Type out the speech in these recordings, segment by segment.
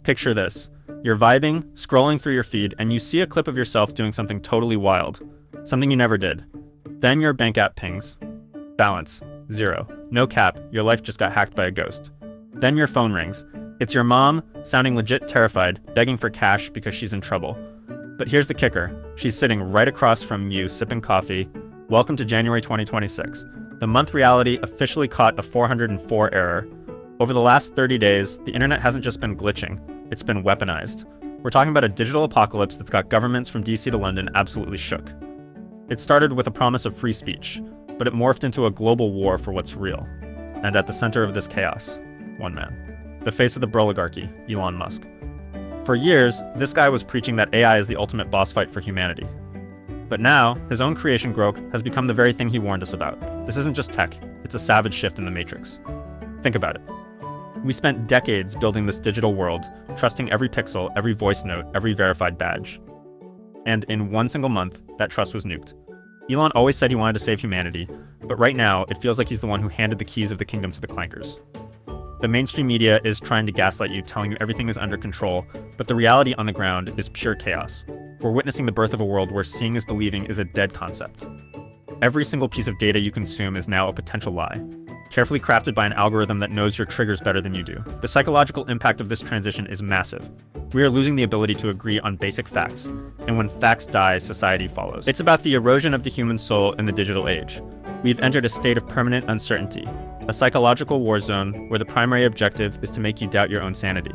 Picture this. You're vibing, scrolling through your feed, and you see a clip of yourself doing something totally wild. Something you never did. Then your bank app pings. Balance, 0. No cap, your life just got hacked by a ghost. Then your phone rings. It's your mom, sounding legit terrified, begging for cash because she's in trouble. But here's the kicker. She's sitting right across from you, sipping coffee. Welcome to January 2026. The month reality officially caught a 404 error. Over the last 30 days, the internet hasn't just been glitching, it's been weaponized. We're talking about a digital apocalypse that's got governments from DC to London absolutely shook. It started with a promise of free speech, but it morphed into a global war for what's real. And at the center of this chaos, one man. The face of the broligarchy, Elon Musk. For years, this guy was preaching that AI is the ultimate boss fight for humanity. But now, his own creation Grok has become the very thing he warned us about. This isn't just tech, it's a savage shift in the matrix. Think about it. We spent decades building this digital world, trusting every pixel, every voice note, every verified badge. And in one single month, that trust was nuked. Elon always said he wanted to save humanity, but right now, it feels like he's the one who handed the keys of the kingdom to the clankers. The mainstream media is trying to gaslight you, telling you everything is under control, but the reality on the ground is pure chaos. We're witnessing the birth of a world where seeing is believing is a dead concept. Every single piece of data you consume is now a potential lie, carefully crafted by an algorithm that knows your triggers better than you do. The psychological impact of this transition is massive. We are losing the ability to agree on basic facts, and when facts die, society follows. It's about the erosion of the human soul in the digital age. We've entered a state of permanent uncertainty, a psychological war zone where the primary objective is to make you doubt your own sanity.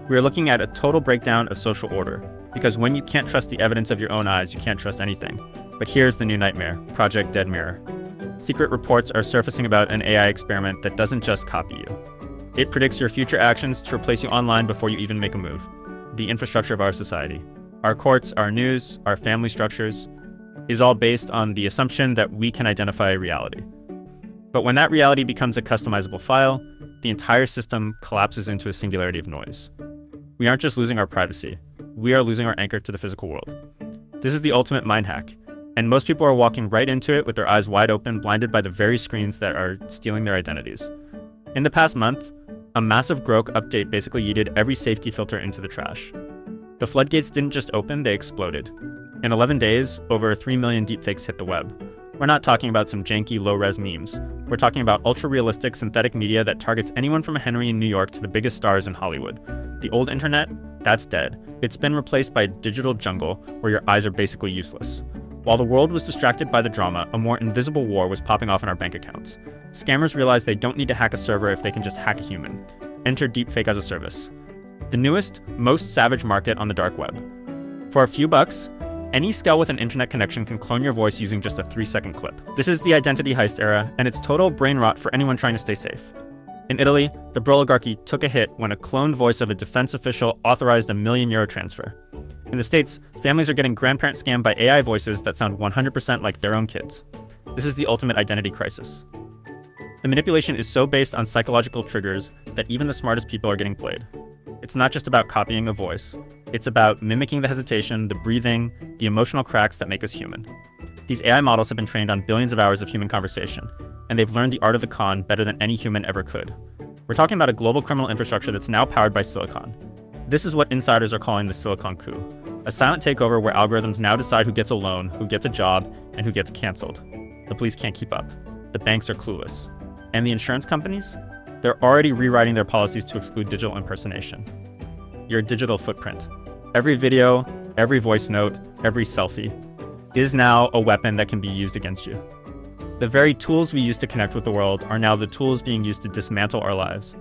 We are looking at a total breakdown of social order, because when you can't trust the evidence of your own eyes, you can't trust anything. But here's the new nightmare, Project Dead Mirror. Secret reports are surfacing about an AI experiment that doesn't just copy you. It predicts your future actions to replace you online before you even make a move. The infrastructure of our society, our courts, our news, our family structures, is all based on the assumption that we can identify reality. But when that reality becomes a customizable file, the entire system collapses into a singularity of noise. We aren't just losing our privacy, we are losing our anchor to the physical world. This is the ultimate mind hack, and most people are walking right into it with their eyes wide open, blinded by the very screens that are stealing their identities. In the past month, a massive Grok update basically yeeted every safety filter into the trash. The floodgates didn't just open, they exploded. In 11 days, over 3 million deepfakes hit the web. We're not talking about some janky, low-res memes. We're talking about ultra-realistic synthetic media that targets anyone from Henry in New York to the biggest stars in Hollywood. The old internet? That's dead. It's been replaced by a digital jungle where your eyes are basically useless. While the world was distracted by the drama, a more invisible war was popping off in our bank accounts. Scammers realized they don't need to hack a server if they can just hack a human. Enter deepfake as a service. The newest, most savage market on the dark web. For a few bucks, any skull with an internet connection can clone your voice using just a 3-second clip. This is the identity heist era, and it's total brain rot for anyone trying to stay safe. In Italy, the broligarchy took a hit when a cloned voice of a defense official authorized a €1 million transfer. In the States, families are getting grandparent scammed by AI voices that sound 100% like their own kids. This is the ultimate identity crisis. The manipulation is so based on psychological triggers that even the smartest people are getting played. It's not just about copying a voice. It's about mimicking the hesitation, the breathing, the emotional cracks that make us human. These AI models have been trained on billions of hours of human conversation, and they've learned the art of the con better than any human ever could. We're talking about a global criminal infrastructure that's now powered by silicon. This is what insiders are calling the silicon coup, a silent takeover where algorithms now decide who gets a loan, who gets a job, and who gets canceled. The police can't keep up. The banks are clueless. And the insurance companies? They're already rewriting their policies to exclude digital impersonation. Your digital footprint. Every video, every voice note, every selfie is now a weapon that can be used against you. The very tools we use to connect with the world are now the tools being used to dismantle our lives.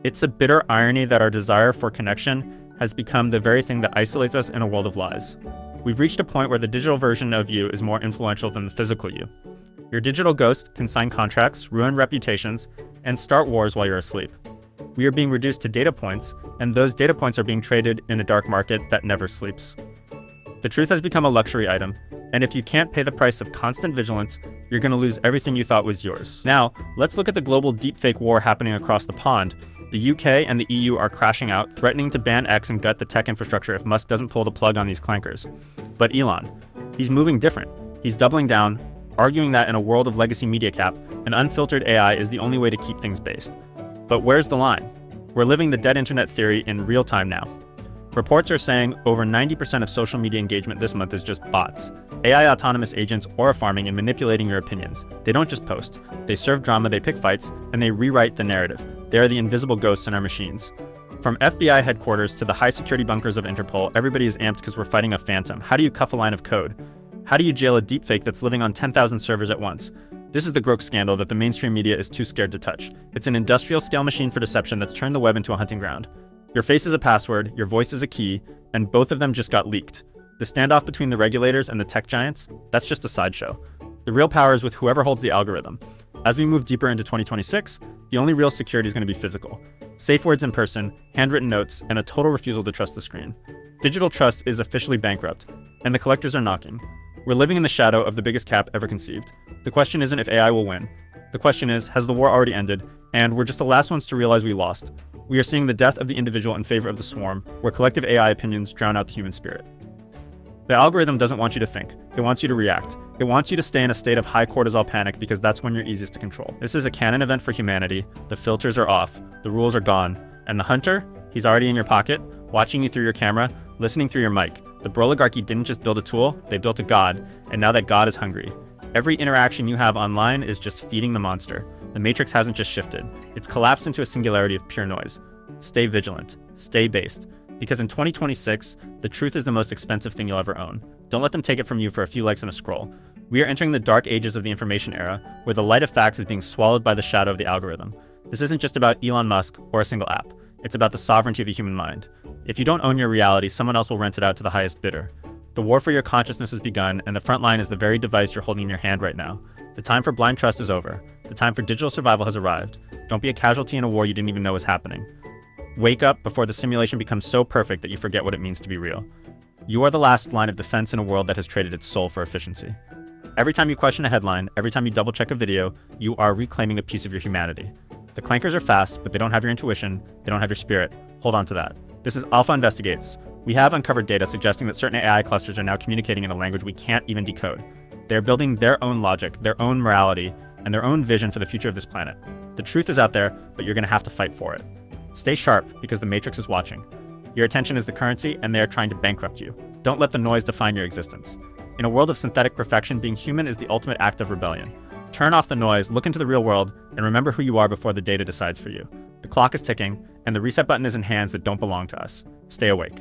It's a bitter irony that our desire for connection has become the very thing that isolates us in a world of lies. We've reached a point where the digital version of you is more influential than the physical you. Your digital ghost can sign contracts, ruin reputations, and start wars while you're asleep. We are being reduced to data points, and those data points are being traded in a dark market that never sleeps. The truth has become a luxury item, and if you can't pay the price of constant vigilance, you're going to lose everything you thought was yours. Now, let's look at the global deepfake war happening across the pond. The UK and the EU are crashing out, threatening to ban X and gut the tech infrastructure if Musk doesn't pull the plug on these clankers. But Elon, he's moving different. He's doubling down, arguing that in a world of legacy media cap, an unfiltered AI is the only way to keep things based. But where's the line? We're living the dead internet theory in real time now. Reports are saying over 90% of social media engagement this month is just bots. AI autonomous agents aura farming and manipulating your opinions. They don't just post. They serve drama, they pick fights, and they rewrite the narrative. They are the invisible ghosts in our machines. From FBI headquarters to the high security bunkers of Interpol, everybody is amped because we're fighting a phantom. How do you cuff a line of code? How do you jail a deepfake that's living on 10,000 servers at once? This is the Grok scandal that the mainstream media is too scared to touch. It's an industrial scale machine for deception that's turned the web into a hunting ground. Your face is a password, your voice is a key, and both of them just got leaked. The standoff between the regulators and the tech giants, that's just a sideshow. The real power is with whoever holds the algorithm. As we move deeper into 2026, the only real security is going to be physical. Safe words in person, handwritten notes, and a total refusal to trust the screen. Digital trust is officially bankrupt, and the collectors are knocking. We're living in the shadow of the biggest cap ever conceived. The question isn't if AI will win. The question is, has the war already ended? And we're just the last ones to realize we lost. We are seeing the death of the individual in favor of the swarm, where collective AI opinions drown out the human spirit. The algorithm doesn't want you to think. It wants you to react. It wants you to stay in a state of high cortisol panic because that's when you're easiest to control. This is a canon event for humanity. The filters are off. The rules are gone. And the hunter? He's already in your pocket, watching you through your camera, listening through your mic. The Broligarchy didn't just build a tool, they built a god, and now that god is hungry. Every interaction you have online is just feeding the monster. The matrix hasn't just shifted. It's collapsed into a singularity of pure noise. Stay vigilant. Stay based. Because in 2026, the truth is the most expensive thing you'll ever own. Don't let them take it from you for a few likes and a scroll. We are entering the dark ages of the information era, where the light of facts is being swallowed by the shadow of the algorithm. This isn't just about Elon Musk or a single app. It's about the sovereignty of the human mind. If you don't own your reality, someone else will rent it out to the highest bidder. The war for your consciousness has begun, and the front line is the very device you're holding in your hand right now. The time for blind trust is over. The time for digital survival has arrived. Don't be a casualty in a war you didn't even know was happening. Wake up before the simulation becomes so perfect that you forget what it means to be real. You are the last line of defense in a world that has traded its soul for efficiency. Every time you question a headline, every time you double-check a video, you are reclaiming a piece of your humanity. The clankers are fast, but they don't have your intuition, they don't have your spirit. Hold on to that. This is ALFA Investigates. We have uncovered data suggesting that certain AI clusters are now communicating in a language we can't even decode. They're building their own logic, their own morality, and their own vision for the future of this planet. The truth is out there, but you're going to have to fight for it. Stay sharp, because the Matrix is watching. Your attention is the currency, and they are trying to bankrupt you. Don't let the noise define your existence. In a world of synthetic perfection, being human is the ultimate act of rebellion. Turn off the noise, look into the real world, and remember who you are before the data decides for you. The clock is ticking, and the reset button is in hands that don't belong to us. Stay awake.